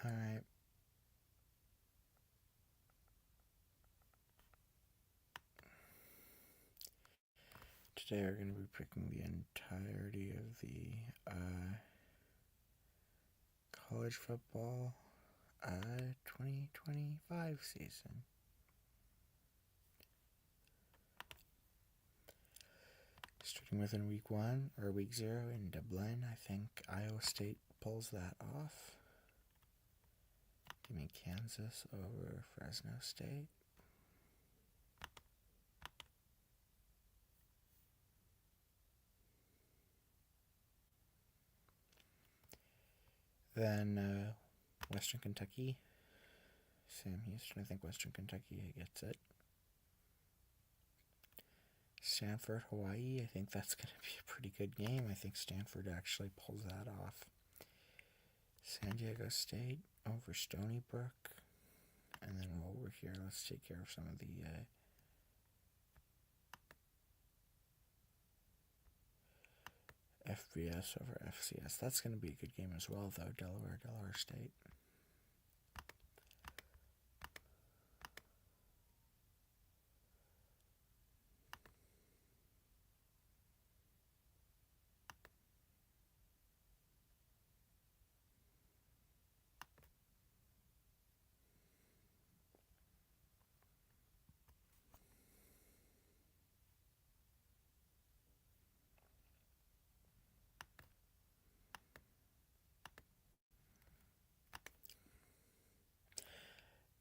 Alright. Today we're going to be picking the entirety of the college football 2025 season. Starting with in week 1 or week 0 in Dublin, I think Iowa State pulls that off. Give me Kansas over Fresno State. Then Western Kentucky, Sam Houston. I think Western Kentucky gets it. Stanford, Hawaii. I think that's going to be a pretty good game. I think Stanford actually pulls that off. San Diego State over Stony Brook. And then over here, let's take care of some of the FBS over FCS. That's going to be a good game as well, though. Delaware State.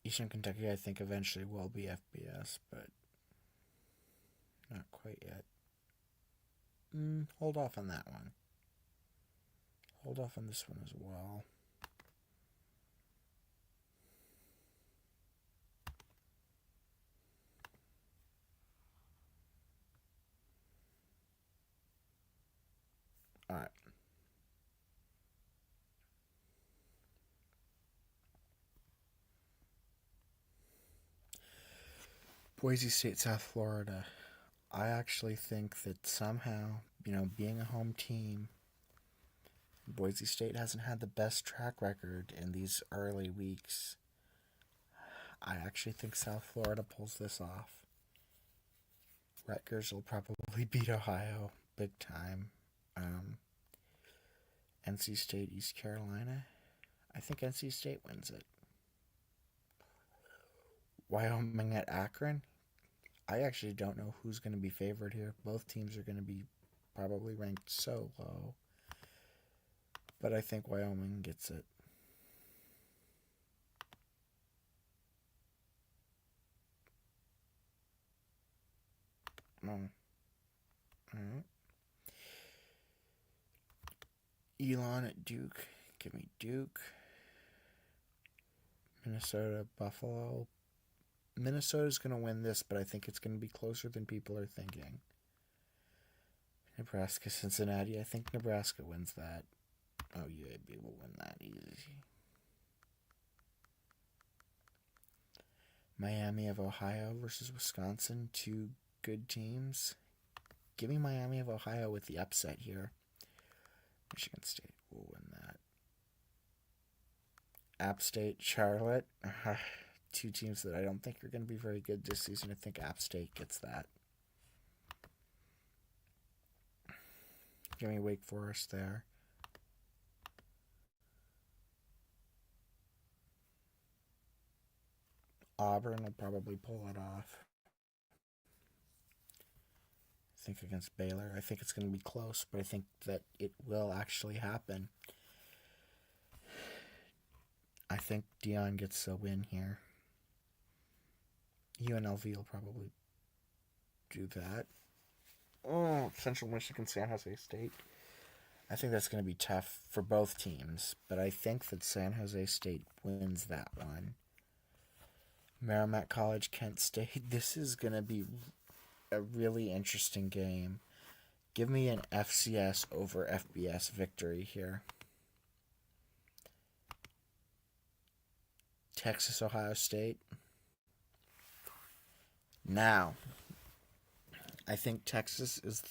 Eastern Kentucky, I think, eventually will be FBS, but not quite yet. Hold off on that one. Hold off on this one as well. All right. Boise State, South Florida. I actually think that somehow, being a home team, Boise State hasn't had the best track record in these early weeks. I actually think South Florida pulls this off. Rutgers will probably beat Ohio big time. NC State, East Carolina. I think NC State wins it. Wyoming at Akron. I actually don't know who's going to be favored here. Both teams are going to be probably ranked so low. But I think Wyoming gets it. Alright. Elon at Duke. Give me Duke. Minnesota, Buffalo. Minnesota's going to win this, but I think it's going to be closer than people are thinking. Nebraska, Cincinnati. I think Nebraska wins that. Oh, UAB will win that easy. Miami of Ohio versus Wisconsin. Two good teams. Give me Miami of Ohio with the upset here. Michigan State will win that. App State, Charlotte. Two teams that I don't think are going to be very good this season. I think App State gets that. Give me Wake Forest there. Auburn will probably pull it off. I think against Baylor. I think it's going to be close, but I think that it will actually happen. I think Deion gets a win here. UNLV will probably do that. Oh, Central Michigan, San Jose State. I think that's going to be tough for both teams, but I think that San Jose State wins that one. Merrimack College, Kent State. This is going to be a really interesting game. Give me an FCS over FBS victory here. Texas, Ohio State. Now, I think Texas is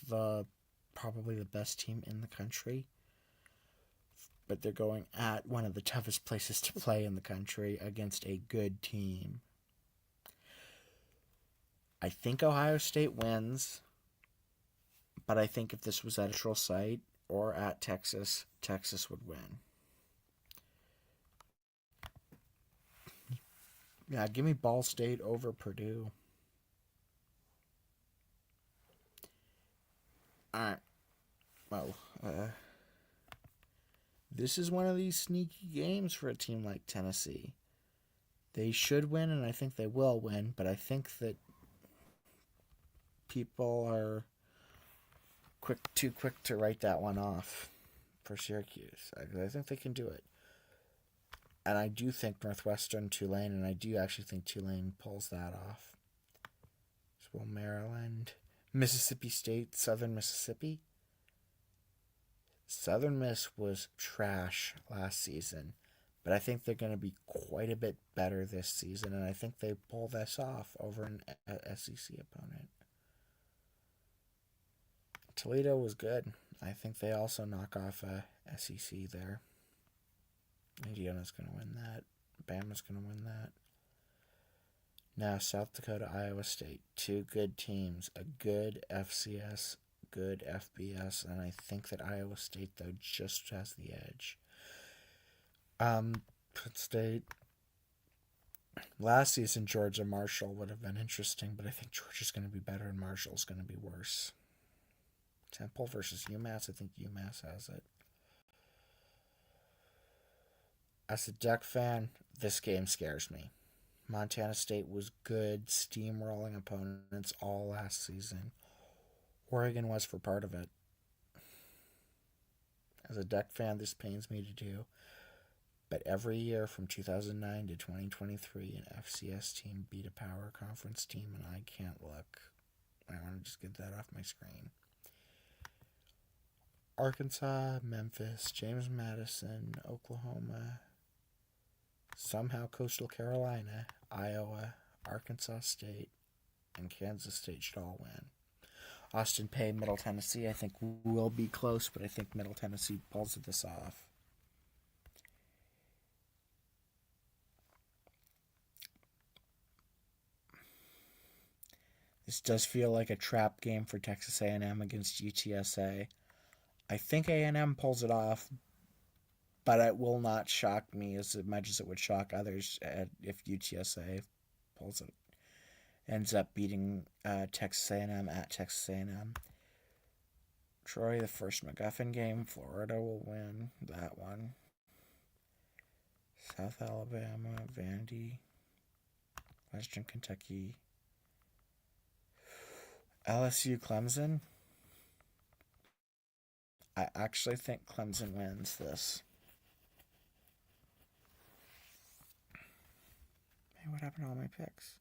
probably the best team in the country. but they're going at one of the toughest places to play in the country against a good team. I think Ohio State wins, but I think if this was at a neutral site or at Texas, Texas would win. Yeah, give me Ball State over Purdue. Alright. Well, this is one of these sneaky games for a team like Tennessee. They should win, and I think they will win, but I think that people are too quick to write that one off for Syracuse. I think they can do it. And I do think Northwestern, Tulane, and I do actually think Tulane pulls that off. So will Maryland, Mississippi State, Southern Mississippi. Southern Miss was trash last season, but I think they're going to be quite a bit better this season, and I think they pull this off over an SEC opponent. Toledo was good. I think they also knock off a SEC there. Indiana's going to win that. Bama's going to win that. Now, South Dakota, Iowa State. Two good teams. A good FCS, good FBS, and I think that Iowa State, though, just has the edge. Pitt State. Last season, Georgia Marshall would have been interesting, but I think Georgia's going to be better and Marshall's going to be worse. Temple versus UMass. I think UMass has it. As a Duck fan, this game scares me. Montana State was good, steamrolling opponents all last season. Oregon was for part of it. As a Duck fan, this pains me to do. But every year from 2009 to 2023, an FCS team beat a power conference team, and I can't look. I want to just get that off my screen. Arkansas, Memphis, James Madison, Oklahoma, somehow Coastal Carolina, Iowa, Arkansas State, and Kansas State should all win. Austin Peay, Middle Tennessee, I think will be close, but I think Middle Tennessee pulls this off. This does feel like a trap game for Texas A&M against UTSA. I think A&M pulls it off, but it will not shock me as much as it would shock others if UTSA pulls it, ends up beating Texas A&M at Texas A&M. Troy, the first McGuffin game. Florida will win that one. South Alabama, Vandy, Western Kentucky, LSU, Clemson. I actually think Clemson wins this. Hey, what happened to all my picks?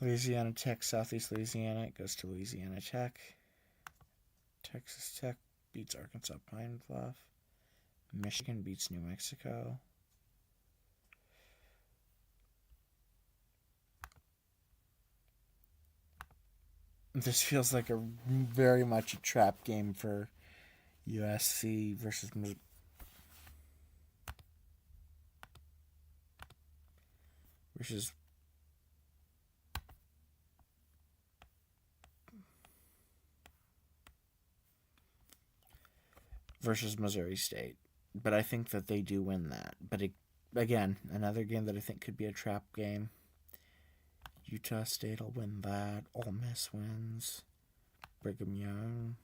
Louisiana Tech, Southeast Louisiana. It goes to Louisiana Tech. Texas Tech beats Arkansas Pine Bluff. Michigan beats New Mexico. This feels like a very much a trap game for USC versus Missouri State. But I think that they do win that. But again, another game that I think could be a trap game. Utah State will win that. Ole Miss wins. Brigham Young.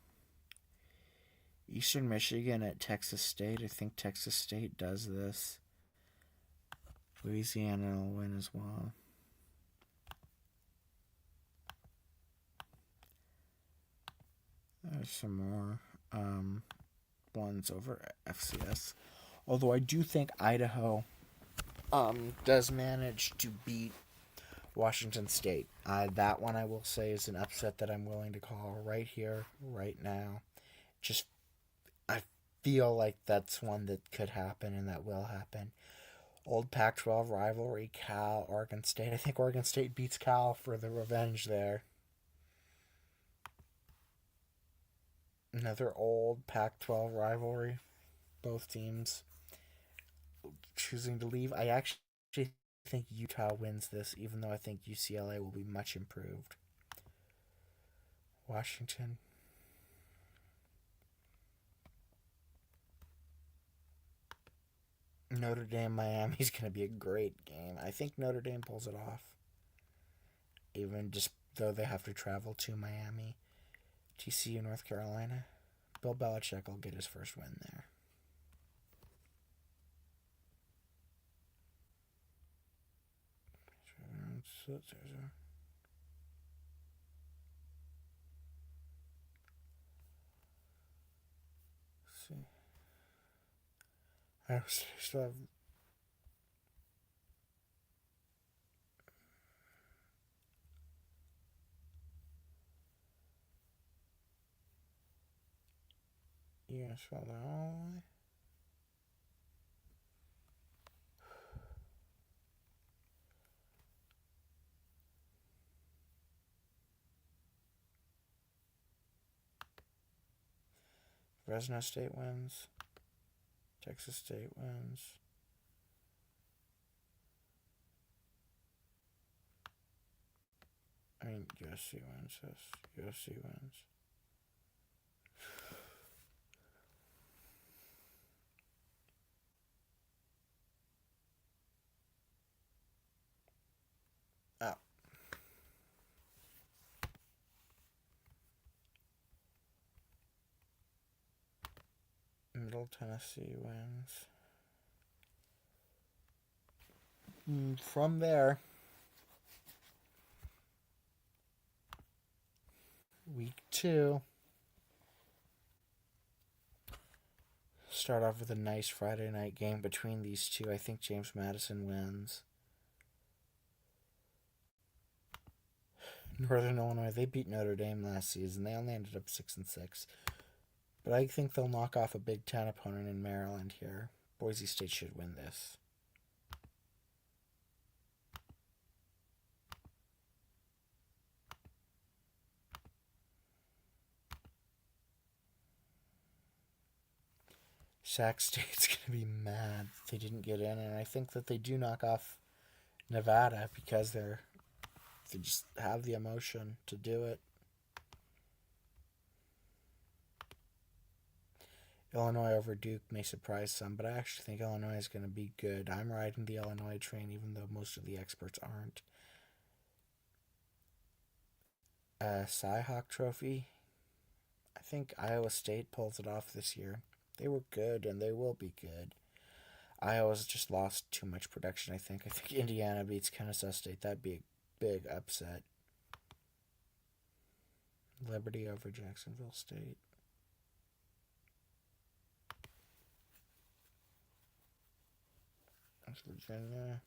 Eastern Michigan at Texas State. I think Texas State does this. Louisiana will win as well. There's some more ones over FCS. Although I do think Idaho does manage to beat Washington State. That one I will say is an upset that I'm willing to call right here, right now. I feel like that's one that could happen and that will happen. Old Pac-12 rivalry, Cal, Oregon State. I think Oregon State beats Cal for the revenge there. Another old Pac-12 rivalry. Both teams choosing to leave. I actually think Utah wins this, even though I think UCLA will be much improved. Washington. Notre Dame Miami is going to be a great game. I think Notre Dame pulls it off. Even just though they have to travel to Miami. TCU North Carolina. Bill Belichick will get his first win there. See. I still have. You gonna spell that all the way? Fresno State wins. Texas State wins. I mean, USC wins this. USC wins. Oh. Middle Tennessee wins. From there, week 2. Start off with a nice Friday night game between these two. I think James Madison wins. Northern Illinois, they beat Notre Dame last season. They only ended up 6-6. But I think they'll knock off a Big Ten opponent in Maryland here. Boise State should win this. Sac State's going to be mad they didn't get in, and I think that they do knock off Nevada because they just have the emotion to do it. Illinois over Duke may surprise some, but I actually think Illinois is going to be good. I'm riding the Illinois train, even though most of the experts aren't. Cy-Hawk Trophy. I think Iowa State pulls it off this year. They were good, and they will be good. Iowa's just lost too much production, I think. I think Indiana beats Kennesaw State. That'd be a big upset. Liberty over Jacksonville State. That's Virginia.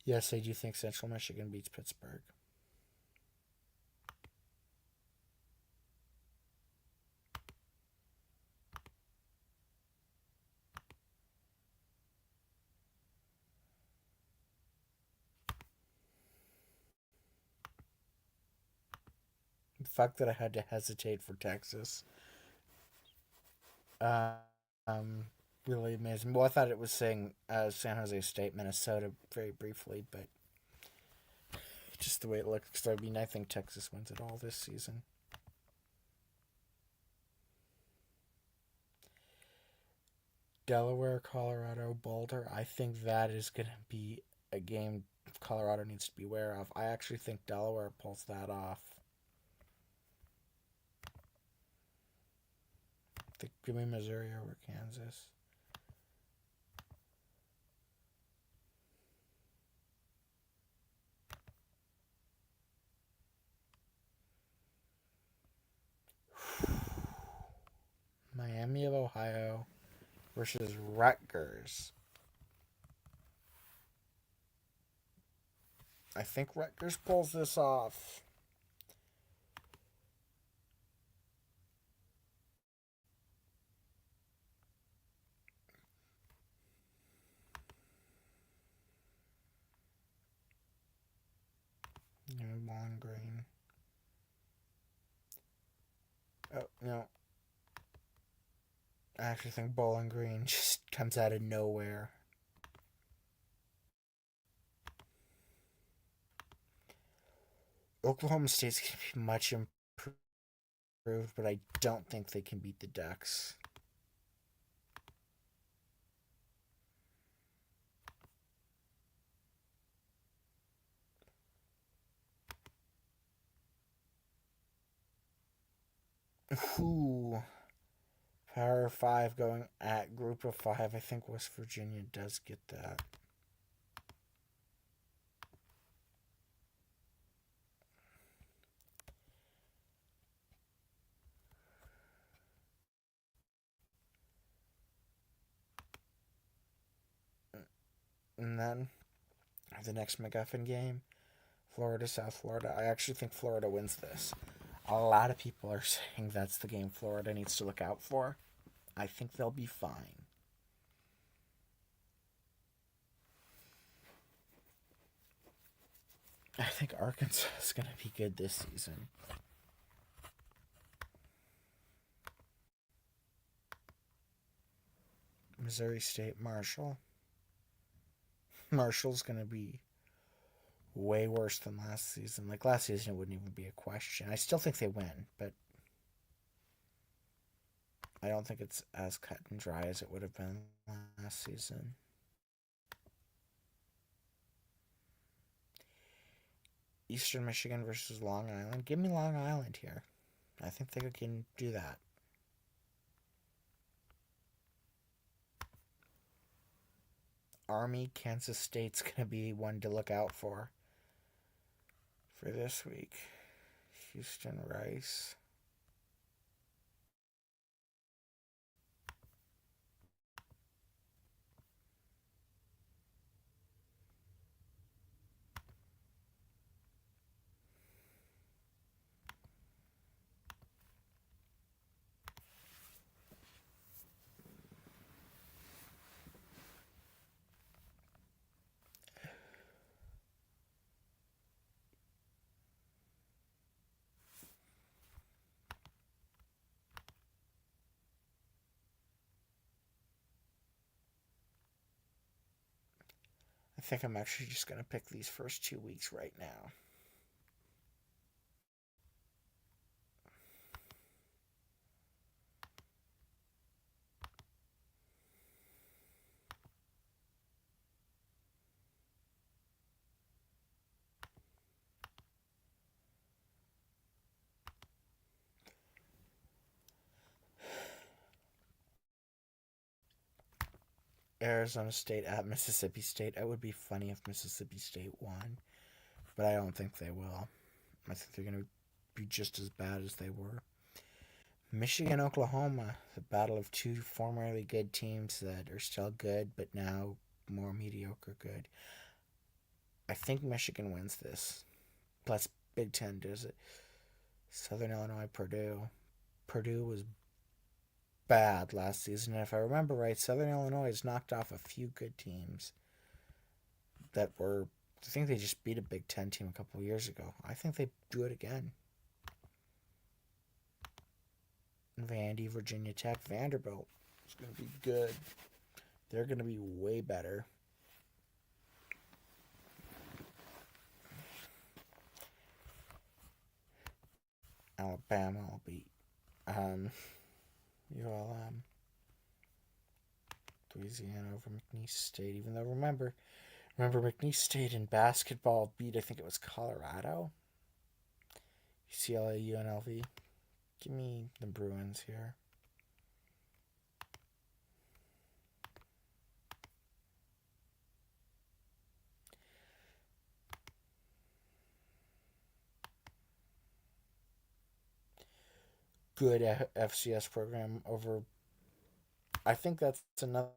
Yes, I do think Central Michigan beats Pittsburgh. The fact that I had to hesitate for Texas. Really amazing. Well, I thought it was saying San Jose State, Minnesota very briefly, but just the way it looks. I mean, I think Texas wins it all this season. Delaware, Colorado, Boulder. I think that is going to be a game Colorado needs to be aware of. I actually think Delaware pulls that off. Give me Missouri over Kansas. Miami of Ohio versus Rutgers. I think Rutgers pulls this off. Bowling Green. Oh, no. I actually think Bowling Green just comes out of nowhere. Oklahoma State's going to be much improved, but I don't think they can beat the Ducks. Ooh. Power 5 going at Group of 5. I think West Virginia does get that. And then the next MacGuffin game, Florida, South Florida. I actually think Florida wins this. A lot of people are saying that's the game Florida needs to look out for. I think they'll be fine. I think Arkansas is going to be good this season. Missouri State, Marshall. Marshall's going to be way worse than last season. Like last season, it wouldn't even be a question. I still think they win, but I don't think it's as cut and dry as it would have been last season. Eastern Michigan versus Long Island. Give me Long Island here. I think they can do that. Army, Kansas State's going to be one to look out for this week. Houston, Rice. I think I'm actually just going to pick these first 2 weeks right now. Arizona State at Mississippi State. It would be funny if Mississippi State won, but I don't think they will. I think they're going to be just as bad as they were. Michigan, Oklahoma, the battle of two formerly good teams that are still good, but now more mediocre good. I think Michigan wins this. Plus, Big Ten does it. Southern Illinois, Purdue. Purdue was bad last season. And if I remember right, Southern Illinois has knocked off a few good teams that were. I think they just beat a Big Ten team a couple of years ago. I think they do it again. Vandy, Virginia Tech, Vanderbilt. It's going to be good. They're going to be way better. Alabama will beat ULM. Louisiana over McNeese State. Even though remember McNeese State in basketball beat, I think it was Colorado. UCLA, UNLV. Give me the Bruins here. Good FCS program over. I think that's another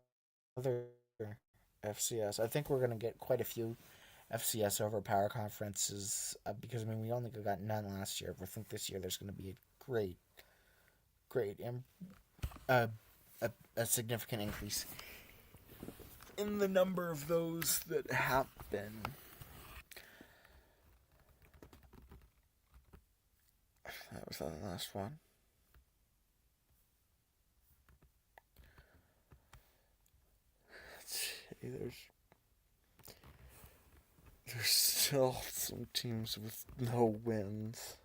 FCS. I think we're going to get quite a few FCS over power conferences because we only got none last year. But I think this year there's going to be a great, a significant increase in the number of those that happen. That was the last one. Let's see, there's still some teams with no wins.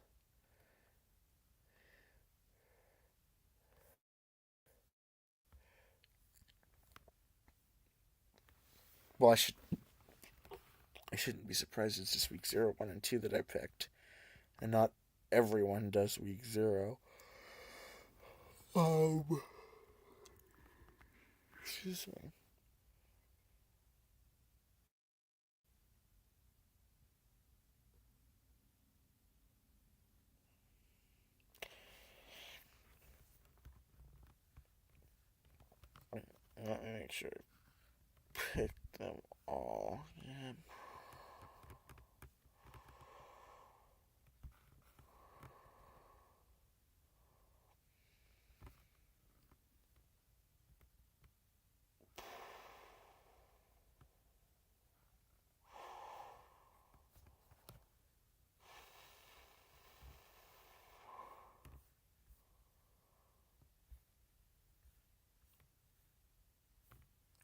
Well, I shouldn't be surprised it's just week 0, 1, and 2 that I picked. And not everyone does week 0. Excuse me. Let me make sure I pick them all again.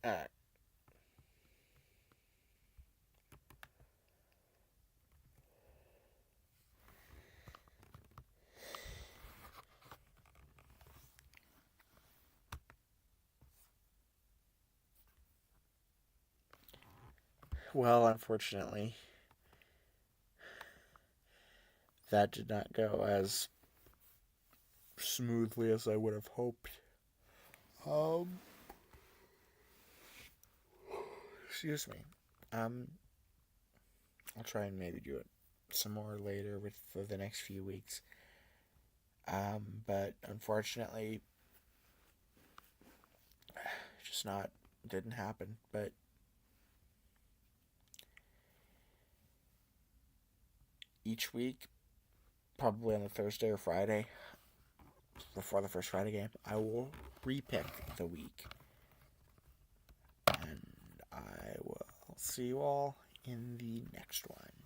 Alright. Well, unfortunately, that did not go as smoothly as I would have hoped. Excuse me. I'll try and maybe do it some more later for the next few weeks. But unfortunately, just not didn't happen. But each week, probably on the Thursday or Friday before the first Friday game, I will repick the week, and I will see you all in the next one.